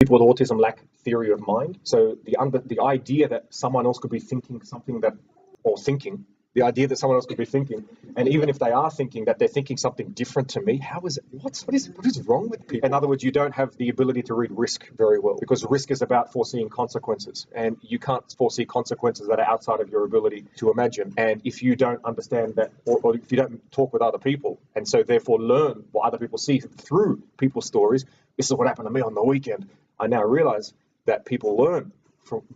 People with autism lack theory of mind. So the idea that someone else could be thinking something that, or thinking, the idea that someone else could be thinking, and even if they are thinking that they're thinking something different to me, how is it? What is wrong with people? In other words, you don't have the ability to read risk very well, because risk is about foreseeing consequences, and you can't foresee consequences that are outside of your ability to imagine. And if you don't understand that, or if you don't talk with other people, and so therefore learn what other people see through people's stories, this is what happened to me on the weekend. I now realize that people learn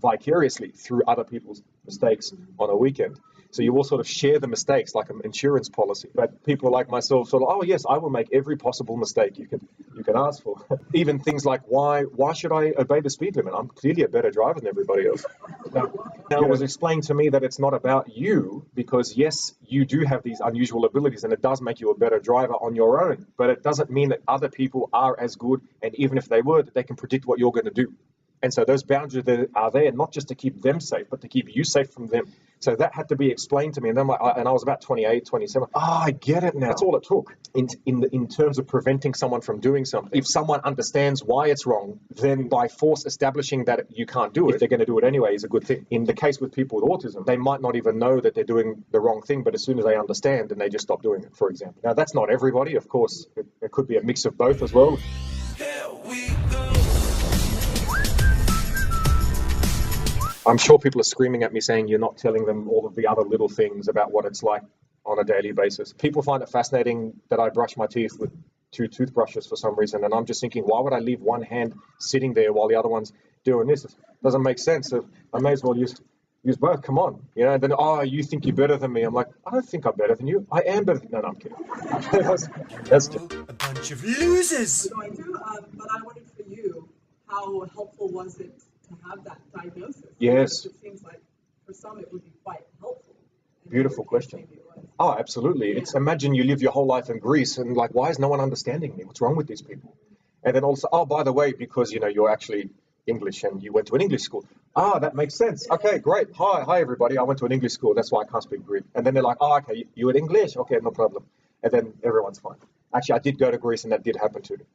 vicariously through other people's mistakes on a weekend. So you all sort of share the mistakes like an insurance policy. But people like myself sort of, oh yes, I will make every possible mistake you can ask for. Even things like why should I obey the speed limit? I'm clearly a better driver than everybody else. Now it was explained to me that it's not about you, because yes, you do have these unusual abilities and it does make you a better driver on your own. But it doesn't mean that other people are as good, and even if they were, that they can predict what you're going to do. And so those boundaries are there not just to keep them safe, but to keep you safe from them. So that had to be explained to me. And then I was about 28, 27. I get it now. That's all it took in terms of preventing someone from doing something. If someone understands why it's wrong, then by force establishing that you can't do it, if they're going to do it anyway, is a good thing. In the case with people with autism, they might not even know that they're doing the wrong thing, but as soon as they understand, then they just stop doing it, for example. Now, that's not everybody. Of course, it could be a mix of both as well. I'm sure people are screaming at me saying you're not telling them all of the other little things about what it's like on a daily basis. People find it fascinating that I brush my teeth with 2 toothbrushes for some reason, and I'm just thinking, why would I leave one hand sitting there while the other one's doing this? It doesn't make sense. So I may as well use both. Come on, and then you think you're better than me. I'm like, I don't think I'm better than you. I am better than you. No, I'm kidding. that's just a bunch of losers. So I do, but I wondered for you, how helpful was it to have that diagnosis? Yes. It seems like for some it would be quite helpful. Beautiful question. Oh, absolutely. Yeah. Imagine you live your whole life in Greece and like, why is no one understanding me? What's wrong with these people? And then also, by the way, because you're actually English and you went to an English school. That makes sense. Okay, great. Hi everybody. I went to an English school. That's why I can't speak Greek. And then they're like, okay, you at English? Okay, no problem. And then everyone's fine. Actually, I did go to Greece and that did happen to me.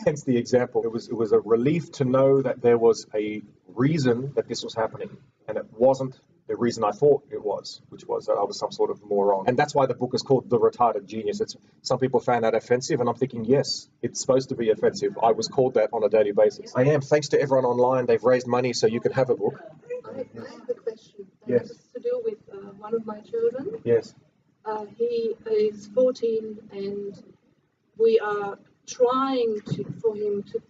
Hence the example. It was a relief to know that there was a reason that this was happening, and it wasn't the reason I thought it was, which was that I was some sort of moron. And that's why the book is called The Retarded Genius. Some people found that offensive, and I'm thinking, yes, it's supposed to be offensive. I was called that on a daily basis. I am, thanks to everyone online. They've raised money so you can have a book. I have a question. Yes. It's to do with one of my children. Yes. He is 14, and we are trying for him to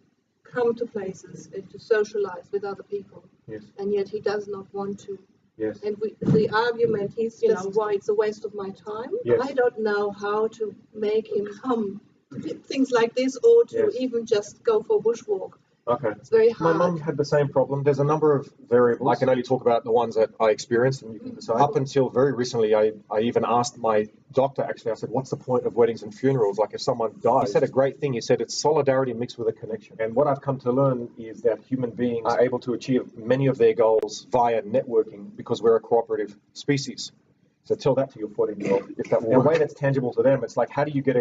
come to places and to socialize with other people. Yes. And yet he does not want to. Yes. And the argument, he's just, why it's a waste of my time. Yes. I don't know how to make him come to things like this, or to even just go for a bushwalk. Okay. It's very hard. My mum had the same problem. There's a number of variables. I can only talk about the ones that I experienced, and you can decide. Up until very recently, I even asked my doctor, actually, I said, what's the point of weddings and funerals? Like, if someone dies, he said a great thing. He said, it's solidarity mixed with a connection. And what I've come to learn is that human beings are able to achieve many of their goals via networking, because we're a cooperative species. So tell that to your 14-year-old. If that will work. In a way that's tangible to them, it's like, how do you get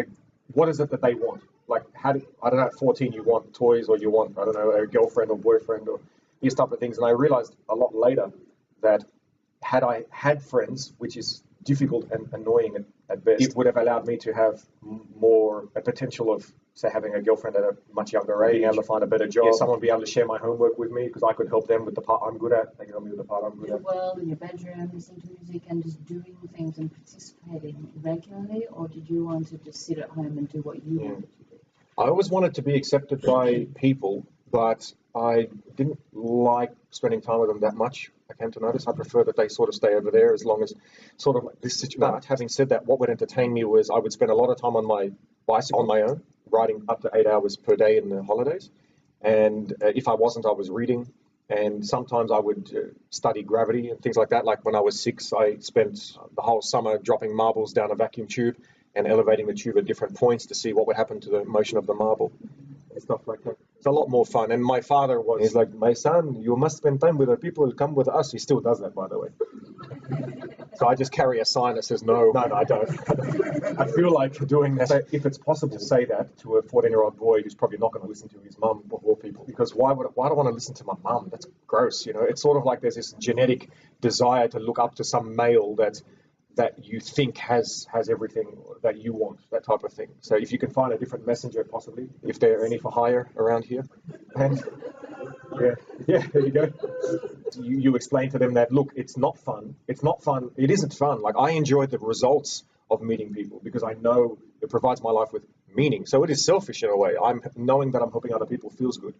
what is it that they want? Like, I don't know, at 14, you want toys, or you want, I don't know, a girlfriend or boyfriend, or these type of things. And I realized a lot later that had I had friends, which is difficult and annoying at best, it would have allowed me to have a potential of, say, having a girlfriend at a much younger age, being able to find a better job, someone be able to share my homework with me, because I could help them with the part I'm good at, they can help me with the part I'm good at. Well, in your bedroom, listening to music and just doing things and participating regularly, or did you want to just sit at home and do what you wanted to do? I always wanted to be accepted by people, but I didn't like spending time with them that much. I came to notice I prefer that they sort of stay over there, as long as sort of like this situation. But having said that, what would entertain me was I would spend a lot of time on my bicycle on my own, riding up to 8 hours per day in the holidays. And if I wasn't, I was reading. And sometimes I would study gravity and things like that. Like when I was 6, I spent the whole summer dropping marbles down a vacuum tube and elevating the tube at different points to see what would happen to the motion of the marble and stuff like that. It's a lot more fun. And my father he's like, my son, you must spend time with the people, come with us. He still does that, by the way. So I just carry a sign that says, no, I don't. I feel like doing that. So if it's possible to say that to a 14-year-old boy who's probably not going to listen to his mum of all people, because why do I want to listen to my mum? That's gross, you know. It's sort of like there's this genetic desire to look up to some male that you think has everything that you want, that type of thing. So if you can find a different messenger, possibly, if there are any for hire around here, and yeah, there you go. You explain to them that, look, it's not fun. It's not fun. It isn't fun. Like, I enjoy the results of meeting people because I know it provides my life with meaning. So it is selfish in a way. I'm knowing that I'm helping other people feels good,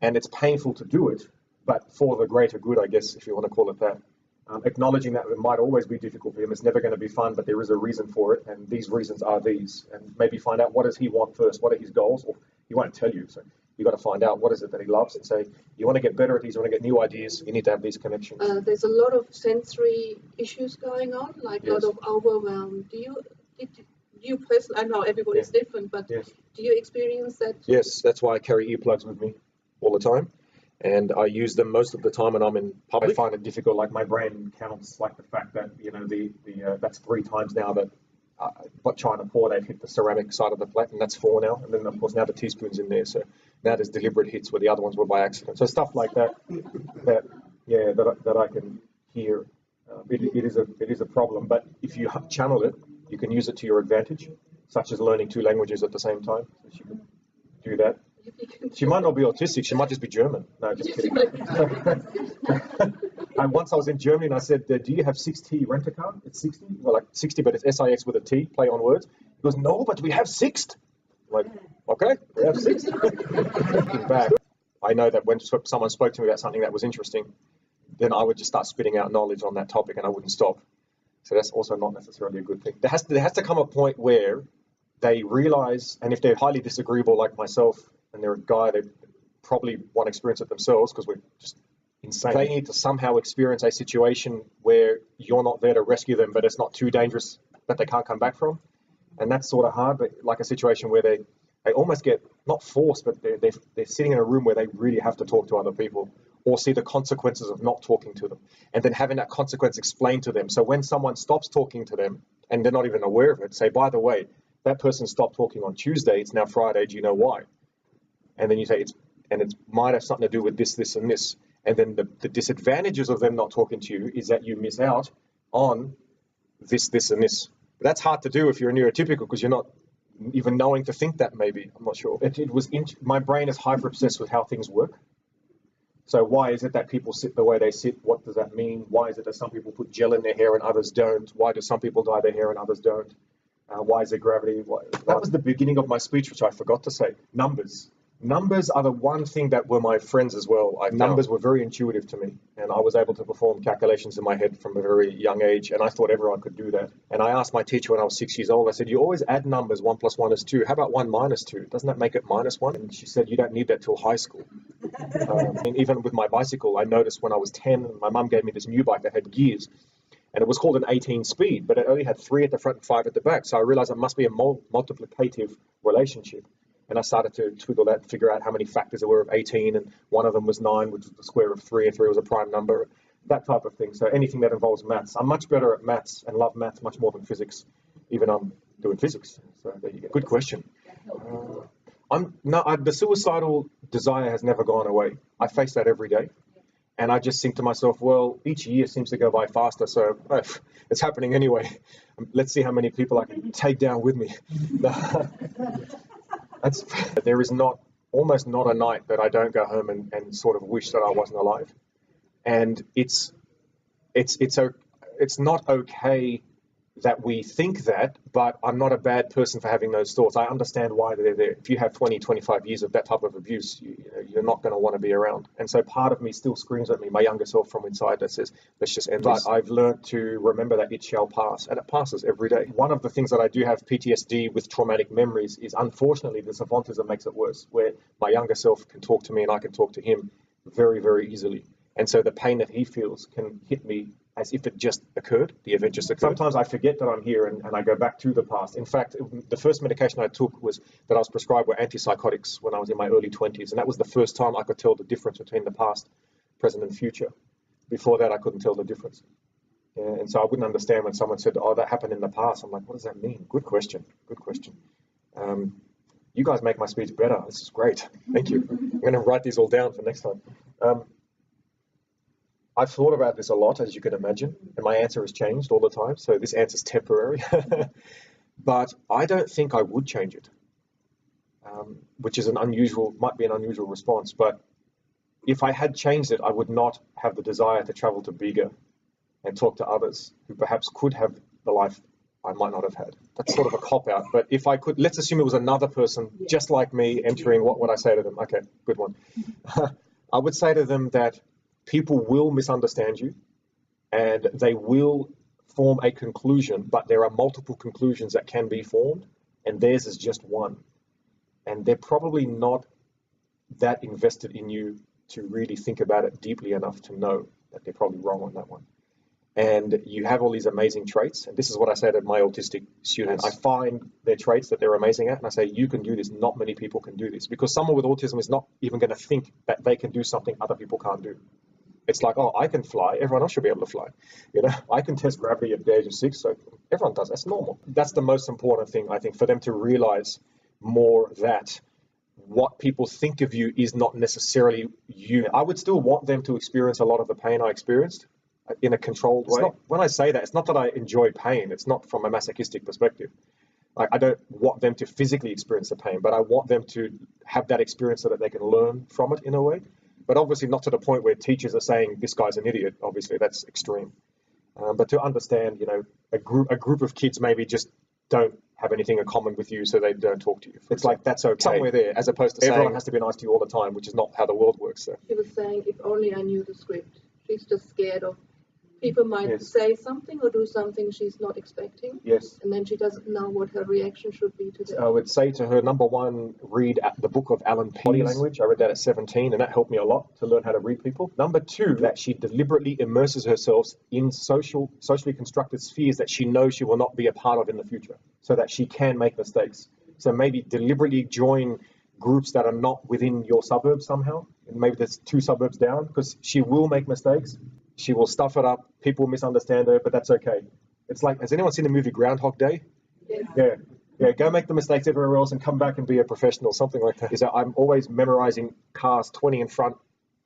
and it's painful to do it, but for the greater good, I guess, if you want to call it that. Acknowledging that it might always be difficult for him. It's never going to be fun, but there is a reason for it, and these reasons are these. And maybe find out, what does he want first? What are his goals? Or he won't tell you, so you got to find out what is it that he loves and say, you want to get better at these, you want to get new ideas, you need to have these connections. There's a lot of sensory issues going on, like a Yes. lot of overwhelm. Do you personally, I know everybody's different, but Yes. do you experience that? Yes, that's why I carry earplugs with me all the time. And I use them most of the time when I'm in public. I find it difficult, like my brain counts, like the fact that, you know, that's 3 times now that trying to pour, they've hit the ceramic side of the plate, and that's 4 now. And then, of course, now the teaspoon's in there. So now there's deliberate hits where the other ones were by accident. So stuff like that I can hear. It is a problem. But if you channel it, you can use it to your advantage, such as learning 2 languages at the same time. So you can do that. She might not be autistic, she might just be German. No, just kidding. And once I was in Germany and I said, do you have 6T rent-a-car? It's 60? Well, like 60, but it's SIX with a T, play on words. He goes, no, but we have 6th. I'm like, okay, we have 6th. Looking back, I know that when someone spoke to me about something that was interesting, then I would just start spitting out knowledge on that topic and I wouldn't stop. So that's also not necessarily a good thing. There has to come a point where they realize, and if they're highly disagreeable like myself, and they're a guy, they probably want to experience it themselves because we're just insane. They need to somehow experience a situation where you're not there to rescue them, but it's not too dangerous that they can't come back from. And that's sort of hard, but like a situation where they almost get, not forced, but they're sitting in a room where they really have to talk to other people or see the consequences of not talking to them, and then having that consequence explained to them. So when someone stops talking to them and they're not even aware of it, say, by the way, that person stopped talking on Tuesday, it's now Friday, do you know why? And then you say, it might have something to do with this, this, and this. And then the disadvantages of them not talking to you is that you miss out on this, this, and this. But that's hard to do if you're a neurotypical because you're not even knowing to think that, maybe. I'm not sure. My brain is hyper obsessed with how things work. So why is it that people sit the way they sit? What does that mean? Why is it that some people put gel in their hair and others don't? Why do some people dye their hair and others don't? Why is there gravity? That was the beginning of my speech, which I forgot to say. Numbers. Numbers are the one thing that were my friends as well. Numbers were very intuitive to me, and I was able to perform calculations in my head from a very young age, and I thought everyone could do that. And I asked my teacher when I was 6 years old, I said, you always add numbers, 1 + 1 is 2. How about 1 - 2? Doesn't that make it -1? And she said, you don't need that till high school. And even with my bicycle, I noticed when I was 10, my mum gave me this new bike that had gears, and it was called an 18 speed, but it only had 3 at the front and 5 at the back. So I realized it must be a multiplicative relationship. And I started to twiddle that and figure out how many factors there were of 18, and one of them was 9, which was the square of 3, and 3 was a prime number, that type of thing. So anything that involves maths. I'm much better at maths and love maths much more than physics, even I'm doing physics. So there you go. Good question. The suicidal desire has never gone away. I face that every day. And I just think to myself, well, each year seems to go by faster, so it's happening anyway. Let's see how many people I can take down with me. There is almost not a night that I don't go home and sort of wish that I wasn't alive. And it's not okay that we think that, but I'm not a bad person for having those thoughts. I understand why they're there. If you have 20, 25 years of that type of abuse, you're not going to want to be around. And so part of me still screams at me, my younger self from inside, that says, let's just end this. But I've learned to remember that it shall pass, and it passes every day. One of the things that I do have PTSD with traumatic memories is, unfortunately, the savantism makes it worse, where my younger self can talk to me and I can talk to him very, very easily. And so the pain that he feels can hit me as if it just occurred, the event just occurred. Sometimes I forget that I'm here and I go back to the past. In fact, the first medication I took that I was prescribed were antipsychotics when I was in my early 20s. And that was the first time I could tell the difference between the past, present, and future. Before that, I couldn't tell the difference. Yeah, and so I wouldn't understand when someone said, "Oh, that happened in the past." I'm like, "What does that mean?" Good question. Good question. You guys make my speech better. This is great. Thank you. I'm going to write these all down for next time. I've thought about this a lot, as you can imagine, and my answer has changed all the time. So this answer is temporary, but I don't think I would change it, which is might be an unusual response. But if I had changed it, I would not have the desire to travel to Bega and talk to others who perhaps could have the life I might not have had. That's sort of a cop-out. But if I could, let's assume it was another person just like me entering, what would I say to them? Okay, good one. I would say to them that people will misunderstand you and they will form a conclusion, but there are multiple conclusions that can be formed, and theirs is just one. And they're probably not that invested in you to really think about it deeply enough to know that they're probably wrong on that one. And you have all these amazing traits. And this is what I say to my autistic students. I find their traits that they're amazing at, and I say, you can do this. Not many people can do this. Because someone with autism is not even going to think that they can do something other people can't do. It's like, oh, I can fly. Everyone else should be able to fly. You know, I can test gravity at the age of 6, so everyone does. That's normal. That's the most important thing, I think, for them to realize more that what people think of you is not necessarily you. I would still want them to experience a lot of the pain I experienced in a controlled way. When I say that, it's not that I enjoy pain. It's not from a masochistic perspective. I don't want them to physically experience the pain, but I want them to have that experience so that they can learn from it in a way. But obviously not to the point where teachers are saying, this guy's an idiot. Obviously, that's extreme. But to understand, you know, a group of kids maybe just don't have anything in common with you, so they don't talk to you. It's like, that's okay. Somewhere there, as opposed to everyone has to be nice to you all the time, which is not how the world works. So. She was saying, if only I knew the script. She's just scared of people might say something or do something she's not expecting. Yes. And then she doesn't know what her reaction should be to that. I would say to her, number one, read the book of Alan Pease, Body Language. I read that at 17, and that helped me a lot to learn how to read people. Number two, that she deliberately immerses herself in socially constructed spheres that she knows she will not be a part of in the future, so that she can make mistakes. So maybe deliberately join groups that are not within your suburbs somehow, and maybe there's 2 suburbs down, because she will make mistakes. She will stuff it up. People will misunderstand her, but that's okay. It's like, has anyone seen the movie Groundhog Day? Yes. Yeah, go make the mistakes everywhere else and come back and be a professional, something like that. Is that I'm always memorizing cars 20 in front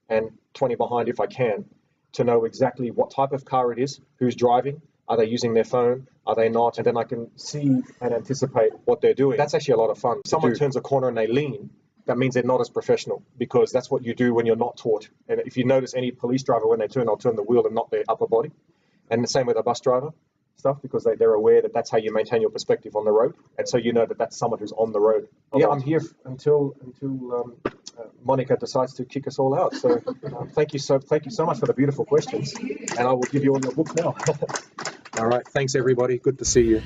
and 20 behind if I can, to know exactly what type of car it is, who's driving, are they using their phone, are they not, and then I can see and anticipate what they're doing. That's actually a lot of fun. Someone turns a corner and they lean, that means they're not as professional, because that's what you do when you're not taught. And if you notice any police driver, when they turn, they'll turn the wheel and not their upper body. And the same with a bus driver stuff, because they're aware that that's how you maintain your perspective on the road. And so you know that that's someone who's on the road. Yeah, I'm here until Monica decides to kick us all out. So thank you so much for the beautiful questions. And I will give you all your books now. All right. Thanks, everybody. Good to see you.